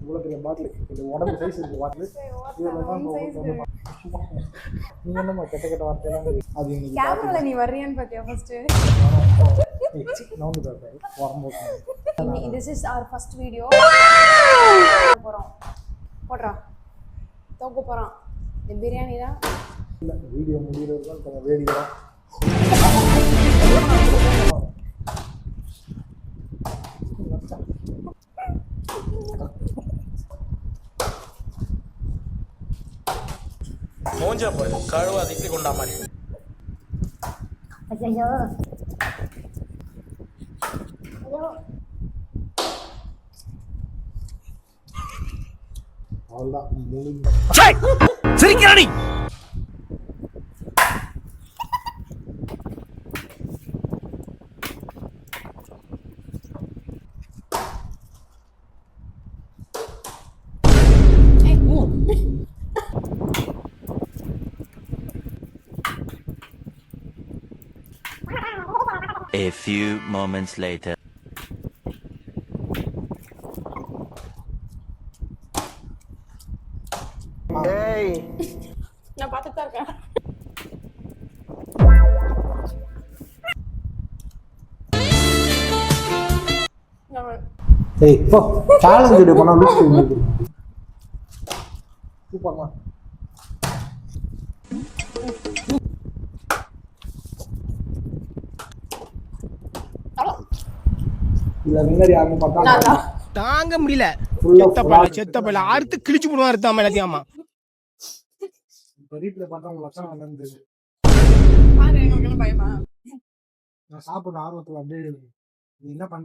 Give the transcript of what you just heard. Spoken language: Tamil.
இவ்வளோ பெரிய பாட்டில் இது உடம்பு சைஸ் இருக்கு பாட்டில் இதில் தான் நீ என்னம்மா கெட்ட கெட்ட வார்த்தையெல்லாம் அது இன்னைக்கு கேமரால நீ வர்றியான்னு பாத்தியா ஃபர்ஸ்ட் நவுந்து பார்த்தாரு வரும்போது this is our first video போறோம் போடுறா தோக்க போறோம் இந்த பிரியாணி தான் இல்லை வீடியோ முடிகிறது தான் கொஞ்சம் வேடிக்கிறோம் மோஞ்சா போய் கழுவா திப்பி கொண்டா மாதிரி ஐயோ அவ்வளோதான் சிரிக்கிறானி A few moments later. ஏய் நான் பார்த்துட்டு தான் இருக்கேன் ஏய் இப்போ சேலஞ்ச் வீடியோ பண்ணா லூஸ் பண்ணுது சூப்பர்மா இல்ல வின்னர் யாருன்னு பார்த்தா தாங்க முடியல செத்த பையல அறுத்து கிழிச்சு போடுவா அறுத்தாம எல்லாத்தையும் இப்போ ரீப்ளே பார்த்தா உங்க லட்சம் வந்து பாரு உங்களுக்கு பயமா நான் சாப்பிட்ற ஆர்வத்தில் அப்படியே நீ என்ன பண்ற